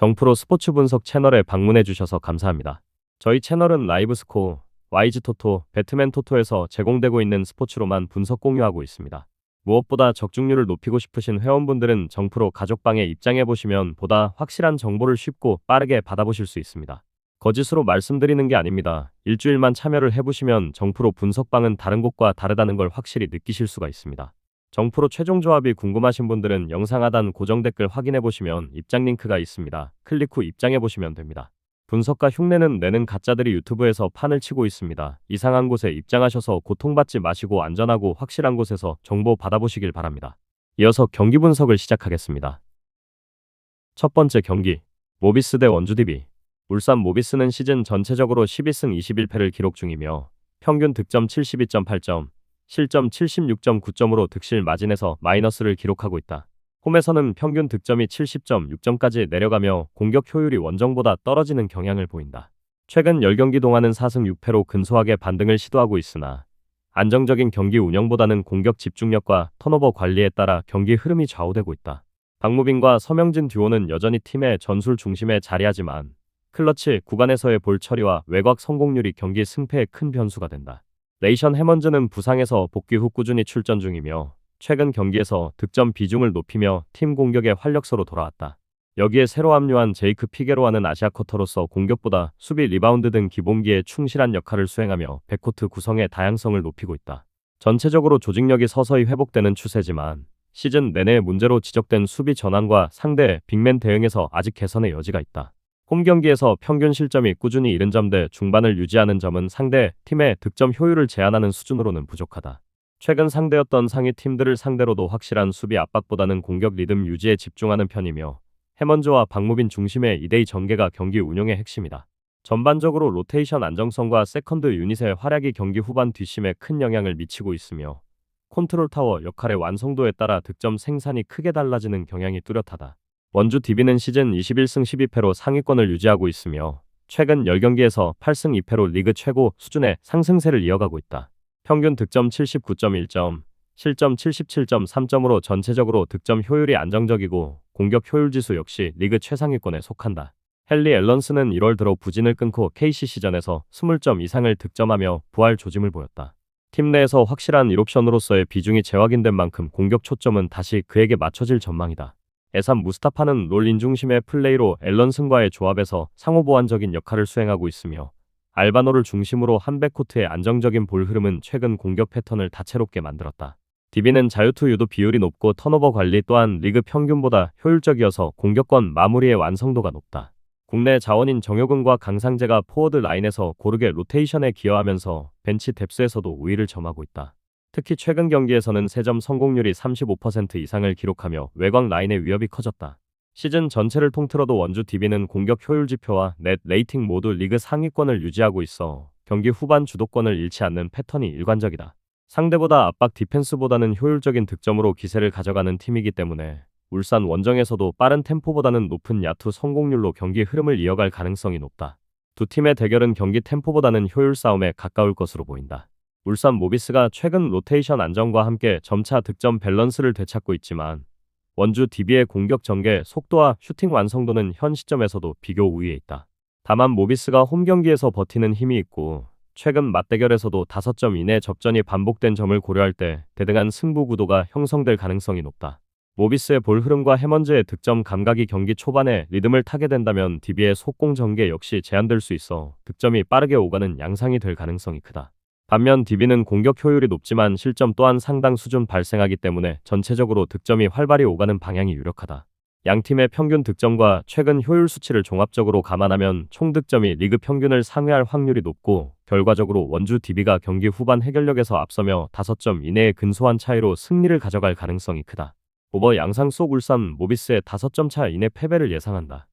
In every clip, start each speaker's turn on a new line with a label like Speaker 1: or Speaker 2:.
Speaker 1: 정프로 스포츠 분석 채널에 방문해 주셔서 감사합니다. 저희 채널은 라이브 스코어, YG 토토, 배트맨 토토에서 제공되고 있는 스포츠로만 분석 공유하고 있습니다. 무엇보다 적중률을 높이고 싶으신 회원분들은 정프로 가족방에 입장해 보시면 보다 확실한 정보를 쉽고 빠르게 받아보실 수 있습니다. 거짓으로 말씀드리는 게 아닙니다. 일주일만 참여를 해보시면 정프로 분석방은 다른 곳과 다르다는 걸 확실히 느끼실 수가 있습니다. 정프로 최종 조합이 궁금하신 분들은 영상 하단 고정 댓글 확인해 보시면 입장 링크가 있습니다. 클릭 후 입장해 보시면 됩니다. 분석가 흉내는 내는 가짜들이 유튜브에서 판을 치고 있습니다. 이상한 곳에 입장하셔서 고통받지 마시고 안전하고 확실한 곳에서 정보 받아보시길 바랍니다. 이어서 경기 분석을 시작하겠습니다. 첫 번째 경기, 모비스 대 원주 DB. 울산 모비스는 시즌 전체적으로 12승 21패를 기록 중이며 평균 득점 72.8점, 실점 76.9점으로 득실 마진에서 마이너스를 기록하고 있다. 홈에서는 평균 득점이 70.6점까지 내려가며 공격 효율이 원정보다 떨어지는 경향을 보인다. 최근 10경기 동안은 4승 6패로 근소하게 반등을 시도하고 있으나 안정적인 경기 운영보다는 공격 집중력과 턴오버 관리에 따라 경기 흐름이 좌우되고 있다. 박무빈과 서명진 듀오는 여전히 팀의 전술 중심에 자리하지만 클러치 구간에서의 볼 처리와 외곽 성공률이 경기 승패에 큰 변수가 된다. 레이션 해먼즈는 부상에서 복귀 후 꾸준히 출전 중이며 최근 경기에서 득점 비중을 높이며 팀 공격의 활력소로 돌아왔다. 여기에 새로 합류한 제이크 피게로와는 아시아 쿼터로서 공격보다 수비 리바운드 등 기본기에 충실한 역할을 수행하며 백코트 구성의 다양성을 높이고 있다. 전체적으로 조직력이 서서히 회복되는 추세지만 시즌 내내 문제로 지적된 수비 전환과 상대 빅맨 대응에서 아직 개선의 여지가 있다. 홈 경기에서 평균 실점이 꾸준히 70점대 중반을 유지하는 점은 상대 팀의 득점 효율을 제한하는 수준으로는 부족하다. 최근 상대였던 상위 팀들을 상대로도 확실한 수비 압박보다는 공격 리듬 유지에 집중하는 편이며 해먼즈와 박무빈 중심의 2대2 전개가 경기 운용의 핵심이다. 전반적으로 로테이션 안정성과 세컨드 유닛의 활약이 경기 후반 뒷심에 큰 영향을 미치고 있으며 컨트롤 타워 역할의 완성도에 따라 득점 생산이 크게 달라지는 경향이 뚜렷하다. 원주 DB는 시즌 21승 12패로 상위권을 유지하고 있으며 최근 10경기에서 8승 2패로 리그 최고 수준의 상승세를 이어가고 있다. 평균 득점 79.1점, 실점 77.3점으로 전체적으로 득점 효율이 안정적이고 공격 효율 지수 역시 리그 최상위권에 속한다. 헨리 앨런스는 1월 들어 부진을 끊고 KCC전에서 20점 이상을 득점하며 부활 조짐을 보였다. 팀 내에서 확실한 1옵션으로서의 비중이 재확인된 만큼 공격 초점은 다시 그에게 맞춰질 전망이다. 에삼 무스타파는 롤 인중심의 플레이로 앨런슨과의 조합에서 상호보완적인 역할을 수행하고 있으며 알바노를 중심으로 한 백코트의 안정적인 볼 흐름은 최근 공격 패턴을 다채롭게 만들었다. DB는 자유투 유도 비율이 높고 턴오버 관리 또한 리그 평균보다 효율적이어서 공격권 마무리의 완성도가 높다. 국내 자원인 정효근과 강상재가 포워드 라인에서 고르게 로테이션에 기여하면서 벤치 뎁스에서도 우위를 점하고 있다. 특히 최근 경기에서는 3점 성공률이 35% 이상을 기록하며 외곽 라인의 위협이 커졌다. 시즌 전체를 통틀어도 원주 DB는 공격 효율 지표와 넷 레이팅 모두 리그 상위권을 유지하고 있어 경기 후반 주도권을 잃지 않는 패턴이 일관적이다. 상대보다 압박 디펜스보다는 효율적인 득점으로 기세를 가져가는 팀이기 때문에 울산 원정에서도 빠른 템포보다는 높은 야투 성공률로 경기 흐름을 이어갈 가능성이 높다. 두 팀의 대결은 경기 템포보다는 효율 싸움에 가까울 것으로 보인다. 울산 모비스가 최근 로테이션 안정과 함께 점차 득점 밸런스를 되찾고 있지만 원주 DB의 공격 전개 속도와 슈팅 완성도는 현 시점에서도 비교 우위에 있다. 다만 모비스가 홈 경기에서 버티는 힘이 있고 최근 맞대결에서도 5점 이내 접전이 반복된 점을 고려할 때 대등한 승부 구도가 형성될 가능성이 높다. 모비스의 볼 흐름과 해먼즈의 득점 감각이 경기 초반에 리듬을 타게 된다면 DB의 속공 전개 역시 제한될 수 있어 득점이 빠르게 오가는 양상이 될 가능성이 크다. 반면 DB는 공격 효율이 높지만 실점 또한 상당 수준 발생하기 때문에 전체적으로 득점이 활발히 오가는 방향이 유력하다. 양팀의 평균 득점과 최근 효율 수치를 종합적으로 감안하면 총 득점이 리그 평균을 상회할 확률이 높고 결과적으로 원주 DB가 경기 후반 해결력에서 앞서며 5점 이내의 근소한 차이로 승리를 가져갈 가능성이 크다. 오버 양상 속 울산 모비스의 5점 차 이내 패배를 예상한다.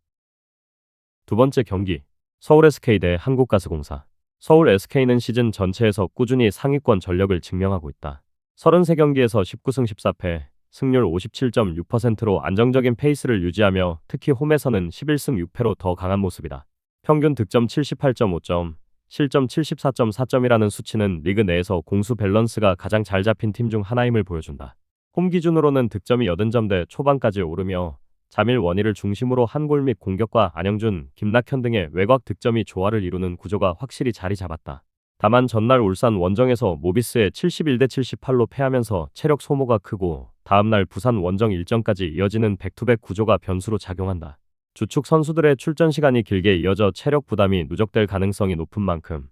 Speaker 1: 두 번째 경기, 서울 SK 대 한국가스공사. 서울 SK는 시즌 전체에서 꾸준히 상위권 전력을 증명하고 있다. 33경기에서 19승 14패, 승률 57.6%로 안정적인 페이스를 유지하며 특히 홈에서는 11승 6패로 더 강한 모습이다. 평균 득점 78.5점, 실점 74.4점이라는 수치는 리그 내에서 공수 밸런스가 가장 잘 잡힌 팀 중 하나임을 보여준다. 홈 기준으로는 득점이 80점대 초반까지 오르며 자밀 원희를 중심으로 한골 및 공격과 안영준, 김낙현 등의 외곽 득점이 조화를 이루는 구조가 확실히 자리 잡았다. 다만 전날 울산 원정에서 모비스에 71대 78로 패하면서 체력 소모가 크고 다음날 부산 원정 일정까지 이어지는 백투백 구조가 변수로 작용한다. 주축 선수들의 출전 시간이 길게 이어져 체력 부담이 누적될 가능성이 높은 만큼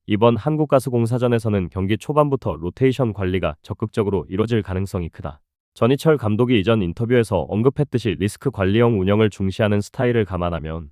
Speaker 1: 이번 한국가스공사전에서는 경기 초반부터 로테이션 관리가 적극적으로 이뤄질 가능성이 크다. 전희철 감독이 이전 인터뷰에서 언급했듯이 리스크 관리형 운영을 중시하는 스타일을 감안하면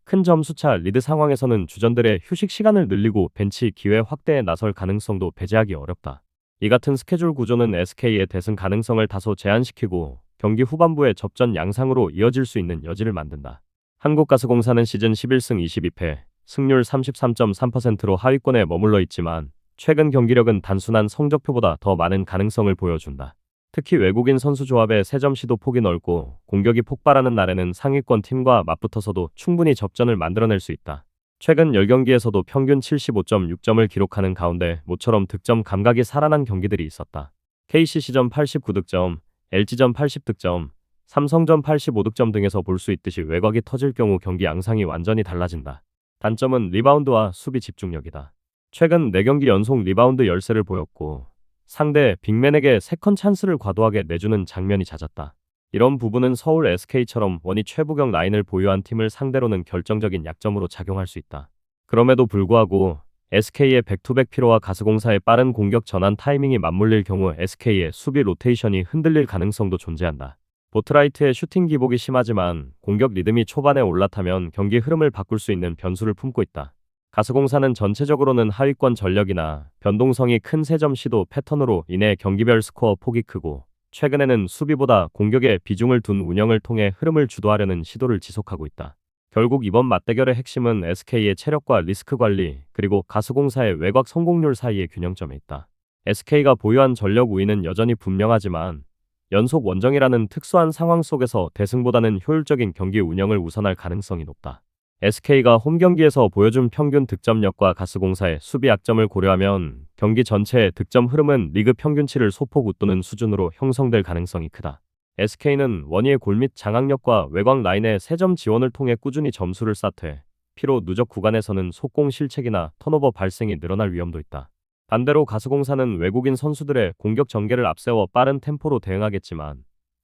Speaker 1: 큰 점수차 리드 상황에서는 주전들의 휴식 시간을 늘리고 벤치 기회 확대에 나설 가능성도 배제하기 어렵다. 이 같은 스케줄 구조는 SK의 대승 가능성을 다소 제한시키고 경기 후반부에 접전 양상으로 이어질 수 있는 여지를 만든다. 한국가스공사는 시즌 11승 22패, 승률 33.3%로 하위권에 머물러 있지만 최근 경기력은 단순한 성적표보다 더 많은 가능성을 보여준다. 특히 외국인 선수 조합의 세점 시도 폭이 넓고 공격이 폭발하는 날에는 상위권 팀과 맞붙어서도 충분히 접전을 만들어낼 수 있다. 최근 10경기에서도 평균 75.6점을 기록하는 가운데 모처럼 득점 감각이 살아난 경기들이 있었다. KCC전 89득점, LG전 80득점, 삼성전 85득점 등에서 볼 수 있듯이 외곽이 터질 경우 경기 양상이 완전히 달라진다. 단점은 리바운드와 수비 집중력이다. 최근 4경기 연속 리바운드 열세를 보였고 상대 빅맨에게 세컨 찬스를 과도하게 내주는 장면이 잦았다. 이런 부분은 서울 SK처럼 원희 최부경 라인을 보유한 팀을 상대로는 결정적인 약점으로 작용할 수 있다. 그럼에도 불구하고 SK의 백투백 피로와 가스공사의 빠른 공격 전환 타이밍이 맞물릴 경우 SK의 수비 로테이션이 흔들릴 가능성도 존재한다. 보트라이트의 슈팅 기복이 심하지만 공격 리듬이 초반에 올라타면 경기 흐름을 바꿀 수 있는 변수를 품고 있다. 가스공사는 전체적으로는 하위권 전력이나 변동성이 큰 세점 시도 패턴으로 인해 경기별 스코어 폭이 크고 최근에는 수비보다 공격에 비중을 둔 운영을 통해 흐름을 주도하려는 시도를 지속하고 있다. 결국 이번 맞대결의 핵심은 SK의 체력과 리스크 관리, 그리고 가스공사의 외곽 성공률 사이의 균형점에 있다. SK가 보유한 전력 우위는 여전히 분명하지만 연속 원정이라는 특수한 상황 속에서 대승보다는 효율적인 경기 운영을 우선할 가능성이 높다. SK가 홈 경기에서 보여준 평균 득점력과 가스공사의 수비 약점을 고려하면 경기 전체의 득점 흐름은 리그 평균치를 소폭 웃도는 수준으로 형성될 가능성이 크다. SK는 원희의 골 및 장악력과 외곽 라인의 세점 지원을 통해 꾸준히 점수를 쌓되 피로 누적 구간에서는 속공 실책이나 턴오버 발생이 늘어날 위험도 있다. 반대로 가스공사는 외국인 선수들의 공격 전개를 앞세워 빠른 템포로 대응하겠지만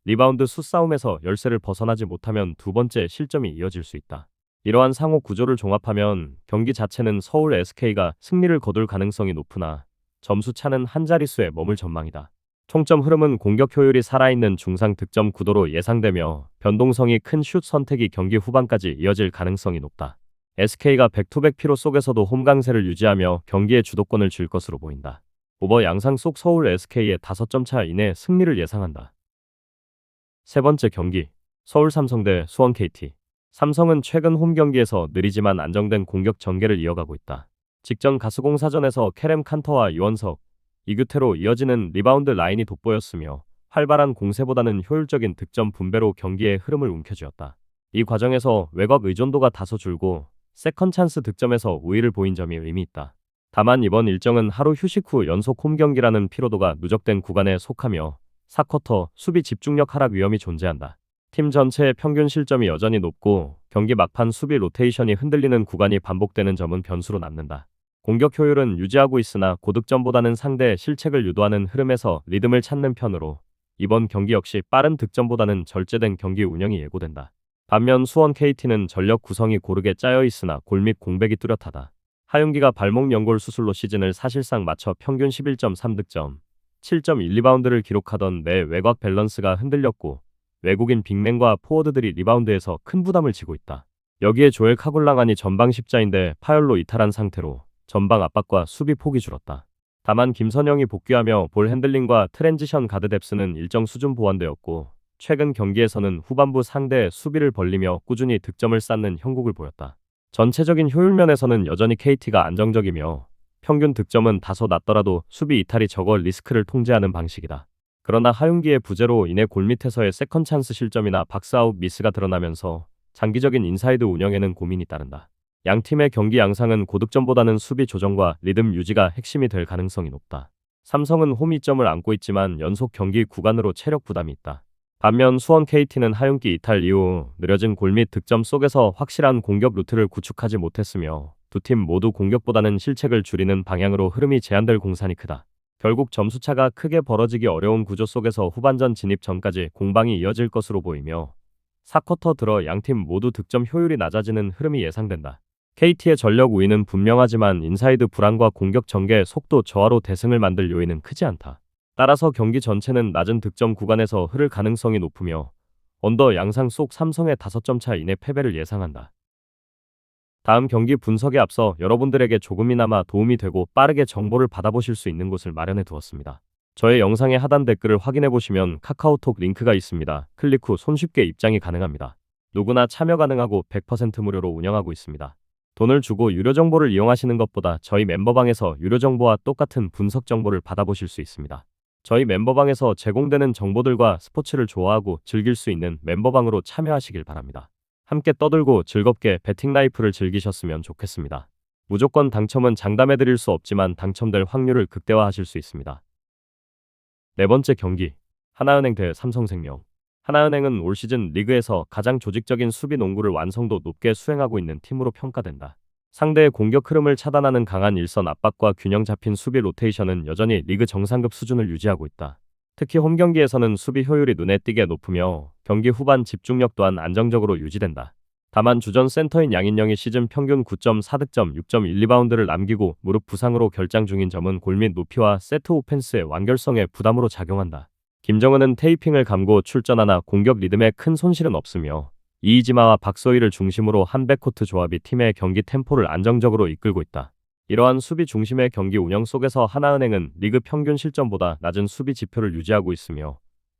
Speaker 1: 리바운드 수싸움에서 열세를 벗어나지 못하면 두 번째 실점이 이어질 수 있다. 이러한 상호 구조를 종합하면 경기 자체는 서울 SK가 승리를 거둘 가능성이 높으나 점수 차는 한 자릿수에 머물 전망이다. 총점 흐름은 공격 효율이 살아있는 중상 득점 구도로 예상되며 변동성이 큰 슛 선택이 경기 후반까지 이어질 가능성이 높다. SK가 백투백 피로 속에서도 홈 강세를 유지하며 경기의 주도권을 쥘 것으로 보인다. 오버 양상 속 서울 SK의 5점 차 이내 승리를 예상한다. 세 번째 경기, 서울 삼성 대 수원 KT. 삼성은 최근 홈 경기에서 느리지만 안정된 공격 전개를 이어가고 있다. 직전 가스공사전에서 케렘 칸터와 유원석, 이규태로 이어지는 리바운드 라인이 돋보였으며 활발한 공세보다는 효율적인 득점 분배로 경기의 흐름을 움켜쥐었다. 이 과정에서 외곽 의존도가 다소 줄고 세컨 찬스 득점에서 우위를 보인 점이 의미 있다. 다만 이번 일정은 하루 휴식 후 연속 홈 경기라는 피로도가 누적된 구간에 속하며 4쿼터 수비 집중력 하락 위험이 존재한다. 팀 전체의 평균 실점이 여전히 높고 경기 막판 수비 로테이션이 흔들리는 구간이 반복되는 점은 변수로 남는다. 공격 효율은 유지하고 있으나 고득점보다는 상대의 실책을 유도하는 흐름에서 리듬을 찾는 편으로 이번 경기 역시 빠른 득점보다는 절제된 경기 운영이 예고된다. 반면 수원 KT는 전력 구성이 고르게 짜여 있으나 골 및 공백이 뚜렷하다. 하윤기가 발목 연골 수술로 시즌을 사실상 마쳐 평균 11.3득점, 7.1리바운드를 기록하던 내 외곽 밸런스가 흔들렸고 외국인 빅맨과 포워드들이 리바운드에서 큰 부담을 지고 있다. 여기에 조엘 카굴랑안이 전방 십자인대 파열로 이탈한 상태로 전방 압박과 수비 폭이 줄었다. 다만 김선영이 복귀하며 볼 핸들링과 트랜지션 가드 뎁스는 일정 수준 보완되었고 최근 경기에서는 후반부 상대의 수비를 벌리며 꾸준히 득점을 쌓는 형국을 보였다. 전체적인 효율면에서는 여전히 KT가 안정적이며 평균 득점은 다소 낮더라도 수비 이탈이 적어 리스크를 통제하는 방식이다. 그러나 하윤기의 부재로 인해 골밑에서의 세컨 찬스 실점이나 박스아웃 미스가 드러나면서 장기적인 인사이드 운영에는 고민이 따른다. 양 팀의 경기 양상은 고득점보다는 수비 조정과 리듬 유지가 핵심이 될 가능성이 높다. 삼성은 홈 이점을 안고 있지만 연속 경기 구간으로 체력 부담이 있다. 반면 수원 KT는 하윤기 이탈 이후 느려진 골 및 득점 속에서 확실한 공격 루트를 구축하지 못했으며 두 팀 모두 공격보다는 실책을 줄이는 방향으로 흐름이 제한될 공산이 크다. 결국 점수차가 크게 벌어지기 어려운 구조 속에서 후반전 진입 전까지 공방이 이어질 것으로 보이며 4쿼터 들어 양팀 모두 득점 효율이 낮아지는 흐름이 예상된다. KT의 전력 우위는 분명하지만 인사이드 불안과 공격 전개 속도 저하로 대승을 만들 요인은 크지 않다. 따라서 경기 전체는 낮은 득점 구간에서 흐를 가능성이 높으며 언더 양상 속 삼성의 5점 차 이내 패배를 예상한다. 다음 경기 분석에 앞서 여러분들에게 조금이나마 도움이 되고 빠르게 정보를 받아보실 수 있는 곳을 마련해 두었습니다. 저의 영상의 하단 댓글을 확인해 보시면 카카오톡 링크가 있습니다. 클릭 후 손쉽게 입장이 가능합니다. 누구나 참여 가능하고 100% 무료로 운영하고 있습니다. 돈을 주고 유료 정보를 이용하시는 것보다 저희 멤버방에서 유료 정보와 똑같은 분석 정보를 받아보실 수 있습니다. 저희 멤버방에서 제공되는 정보들과 스포츠를 좋아하고 즐길 수 있는 멤버방으로 참여하시길 바랍니다. 함께 떠들고 즐겁게 배팅 라이프를 즐기셨으면 좋겠습니다. 무조건 당첨은 장담해드릴 수 없지만 당첨될 확률을 극대화하실 수 있습니다. 네 번째 경기, 하나은행 대 삼성생명. 하나은행은 올 시즌 리그에서 가장 조직적인 수비 농구를 완성도 높게 수행하고 있는 팀으로 평가된다. 상대의 공격 흐름을 차단하는 강한 일선 압박과 균형 잡힌 수비 로테이션은 여전히 리그 정상급 수준을 유지하고 있다. 특히 홈 경기에서는 수비 효율이 눈에 띄게 높으며 경기 후반 집중력 또한 안정적으로 유지된다. 다만 주전 센터인 양인영이 시즌 평균 9.4득점, 6.12바운드를 남기고 무릎 부상으로 결장 중인 점은 골 및 높이와 세트 오펜스의 완결성에 부담으로 작용한다. 김정은은 테이핑을 감고 출전하나 공격 리듬에 큰 손실은 없으며 이이지마와 박소희를 중심으로 한 백코트 조합이 팀의 경기 템포를 안정적으로 이끌고 있다. 이러한 수비 중심의 경기 운영 속에서 하나은행은 리그 평균 실점보다 낮은 수비 지표를 유지하고 있으며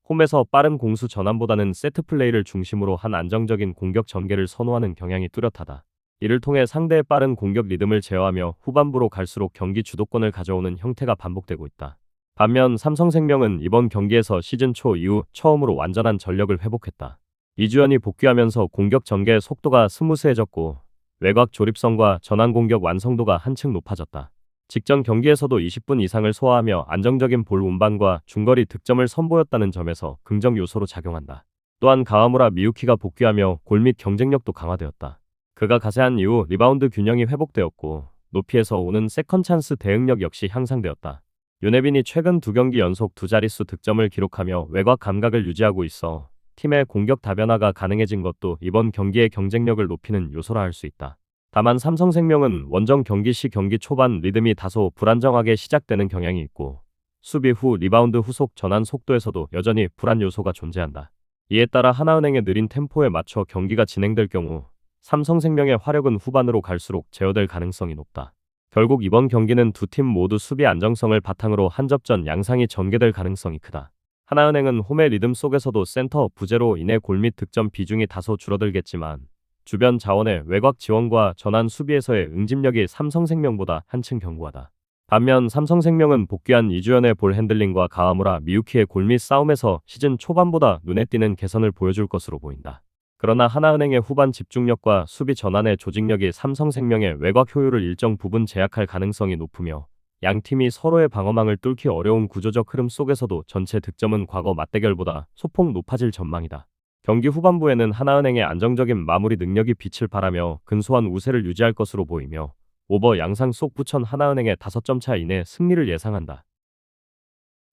Speaker 1: 홈에서 빠른 공수 전환보다는 세트 플레이를 중심으로 한 안정적인 공격 전개를 선호하는 경향이 뚜렷하다. 이를 통해 상대의 빠른 공격 리듬을 제어하며 후반부로 갈수록 경기 주도권을 가져오는 형태가 반복되고 있다. 반면 삼성생명은 이번 경기에서 시즌 초 이후 처음으로 완전한 전력을 회복했다. 이주연이 복귀하면서 공격 전개의 속도가 스무스해졌고 외곽 조립성과 전환 공격 완성도가 한층 높아졌다. 직전 경기에서도 20분 이상을 소화하며 안정적인 볼 운반과 중거리 득점을 선보였다는 점에서 긍정 요소로 작용한다. 또한 가와무라 미유키가 복귀하며 골 및 경쟁력도 강화되었다. 그가 가세한 이후 리바운드 균형이 회복되었고 높이에서 오는 세컨 찬스 대응력 역시 향상되었다. 윤혜빈이 최근 2경기 연속 2자릿수 득점을 기록하며 외곽 감각을 유지하고 있어 팀의 공격 다변화가 가능해진 것도 이번 경기의 경쟁력을 높이는 요소라 할 수 있다. 다만 삼성생명은 원정 경기 시 경기 초반 리듬이 다소 불안정하게 시작되는 경향이 있고 수비 후 리바운드 후속 전환 속도에서도 여전히 불안 요소가 존재한다. 이에 따라 하나은행의 느린 템포에 맞춰 경기가 진행될 경우 삼성생명의 화력은 후반으로 갈수록 제어될 가능성이 높다. 결국 이번 경기는 두 팀 모두 수비 안정성을 바탕으로 한접전 양상이 전개될 가능성이 크다. 하나은행은 홈의 리듬 속에서도 센터 부재로 인해 골 및 득점 비중이 다소 줄어들겠지만 주변 자원의 외곽 지원과 전환 수비에서의 응집력이 삼성생명보다 한층 견고하다. 반면 삼성생명은 복귀한 이주연의 볼 핸들링과 가와무라 미유키의 골 및 싸움에서 시즌 초반보다 눈에 띄는 개선을 보여줄 것으로 보인다. 그러나 하나은행의 후반 집중력과 수비 전환의 조직력이 삼성생명의 외곽 효율을 일정 부분 제약할 가능성이 높으며 양 팀이 서로의 방어망을 뚫기 어려운 구조적 흐름 속에서도 전체 득점은 과거 맞대결보다 소폭 높아질 전망이다. 경기 후반부에는 하나은행의 안정적인 마무리 능력이 빛을 발하며 근소한 우세를 유지할 것으로 보이며 오버 양상 속 부천 하나은행의 5점 차 이내 승리를 예상한다.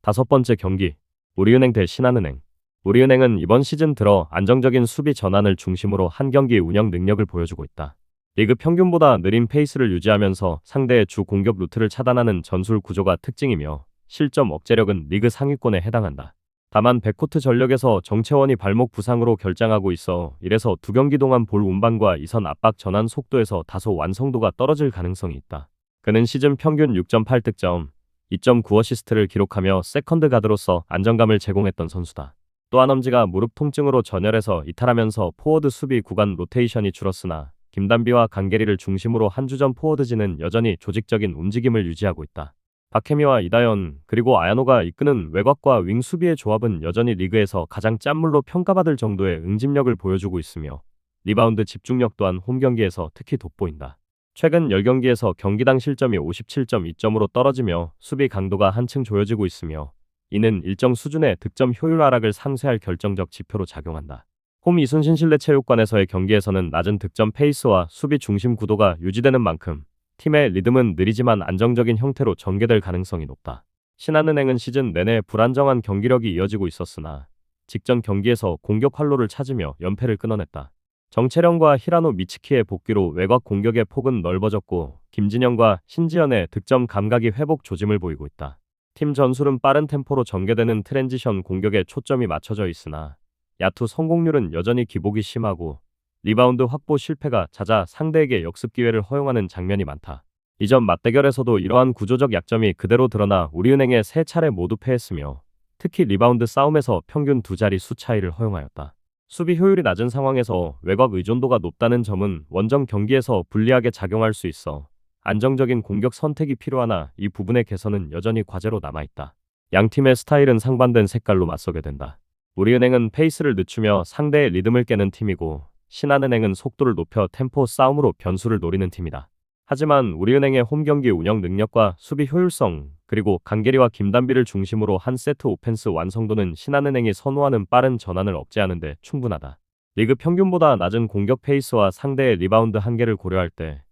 Speaker 1: 다섯 번째 경기, 우리은행 대 신한은행. 우리은행은 이번 시즌 들어 안정적인 수비 전환을 중심으로 한 경기 운영 능력을 보여주고 있다. 리그 평균보다 느린 페이스를 유지하면서 상대의 주 공격 루트를 차단하는 전술 구조가 특징이며 실점 억제력은 리그 상위권에 해당한다. 다만 백코트 전력에서 정채원이 발목 부상으로 결장하고 있어 이래서 2경기 동안 볼 운반과 이선 압박 전환 속도에서 다소 완성도가 떨어질 가능성이 있다. 그는 시즌 평균 6.8득점, 2.9어시스트를 기록하며 세컨드 가드로서 안정감을 제공했던 선수다. 또한 엄지가 무릎 통증으로 전열해서 이탈하면서 포워드 수비 구간 로테이션이 줄었으나 김단비와 강계리를 중심으로 한 주전 포워드진은 여전히 조직적인 움직임을 유지하고 있다. 박혜미와 이다연 그리고 아야노가 이끄는 외곽과 윙 수비의 조합은 여전히 리그에서 가장 짠물로 평가받을 정도의 응집력을 보여주고 있으며 리바운드 집중력 또한 홈 경기에서 특히 돋보인다. 최근 10경기에서 경기당 실점이 57.2점으로 떨어지며 수비 강도가 한층 조여지고 있으며 이는 일정 수준의 득점 효율 하락을 상쇄할 결정적 지표로 작용한다. 홈 이순신 실내체육관에서의 경기에서는 낮은 득점 페이스와 수비 중심 구도가 유지되는 만큼 팀의 리듬은 느리지만 안정적인 형태로 전개될 가능성이 높다. 신한은행은 시즌 내내 불안정한 경기력이 이어지고 있었으나 직전 경기에서 공격 활로를 찾으며 연패를 끊어냈다. 정채령과 히라노 미츠키의 복귀로 외곽 공격의 폭은 넓어졌고 김진영과 신지연의 득점 감각이 회복 조짐을 보이고 있다. 팀 전술은 빠른 템포로 전개되는 트랜지션 공격에 초점이 맞춰져 있으나 야투 성공률은 여전히 기복이 심하고 리바운드 확보 실패가 잦아 상대에게 역습 기회를 허용하는 장면이 많다. 이전 맞대결에서도 이러한 구조적 약점이 그대로 드러나 우리은행에 3차례 모두 패했으며 특히 리바운드 싸움에서 평균 2자리 수 차이를 허용하였다. 수비 효율이 낮은 상황에서 외곽 의존도가 높다는 점은 원정 경기에서 불리하게 작용할 수 있어 안정적인 공격 선택이 필요하나 이 부분의 개선은 여전히 과제로 남아있다. 양 팀의 스타일은 상반된 색깔로 맞서게 된다. 우리은행은 페이스를 늦추며 상대의 리듬을 깨는 팀이고 신한은행은 속도를 높여 템포 싸움으로 변수를 노리는 팀이다. 하지만 우리은행의 홈경기 운영 능력과 수비 효율성 그리고 강계리와 김단비를 중심으로 한 세트 오펜스 완성도는 신한은행이 선호하는 빠른 전환을 억제하는 데 충분하다. 리그 평균보다 낮은 공격 페이스와 상대의 리바운드 한계를 고려할 때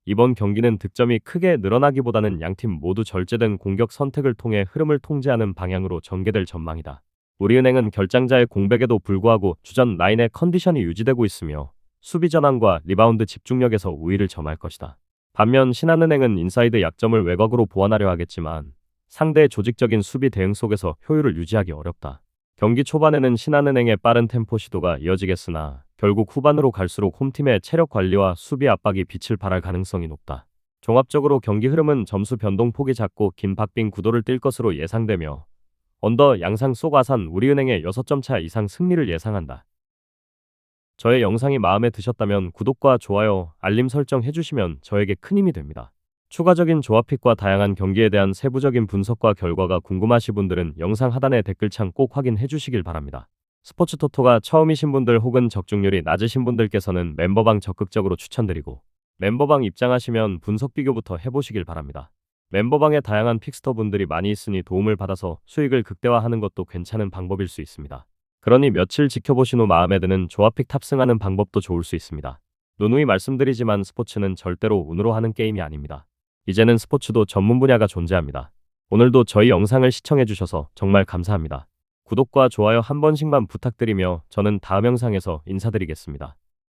Speaker 1: 이번 경기는 득점이 크게 늘어나기보다는 양팀 모두 절제된 공격 선택을 통해 흐름을 통제하는 방향으로 전개될 전망이다. 우리은행은 결장자의 공백에도 불구하고 주전 라인의 컨디션이 유지되고 있으며 수비 전환과 리바운드 집중력에서 우위를 점할 것이다. 반면 신한은행은 인사이드 약점을 외곽으로 보완하려 하겠지만 상대의 조직적인 수비 대응 속에서 효율을 유지하기 어렵다. 경기 초반에는 신한은행의 빠른 템포 시도가 이어지겠으나 결국 후반으로 갈수록 홈팀의 체력 관리와 수비 압박이 빛을 발할 가능성이 높다. 종합적으로 경기 흐름은 점수 변동폭이 작고 긴 박빙 구도를 띌 것으로 예상되며 언더 양상 속 아산 우리은행의 6점 차 이상 승리를 예상한다. 저의 영상이 마음에 드셨다면 구독과 좋아요, 알림 설정 해주시면 저에게 큰 힘이 됩니다. 추가적인 조합픽과 다양한 경기에 대한 세부적인 분석과 결과가 궁금하신 분들은 영상 하단의 댓글창 꼭 확인해 주시길 바랍니다. 스포츠 토토가 처음이신 분들 혹은 적중률이 낮으신 분들께서는 멤버방 적극적으로 추천드리고 멤버방 입장하시면 분석 비교부터 해보시길 바랍니다. 멤버방에 다양한 픽스터 분들이 많이 있으니 도움을 받아서 수익을 극대화하는 것도 괜찮은 방법일 수 있습니다. 그러니 며칠 지켜보신 후 마음에 드는 조합픽 탑승하는 방법도 좋을 수 있습니다. 누누이 말씀드리지만 스포츠는 절대로 운으로 하는 게임이 아닙니다. 이제는 스포츠도 전문 분야가 존재합니다. 오늘도 저희 영상을 시청해주셔서 정말 감사합니다. 구독과 좋아요 한 번씩만 부탁드리며 저는 다음 영상에서 인사드리겠습니다.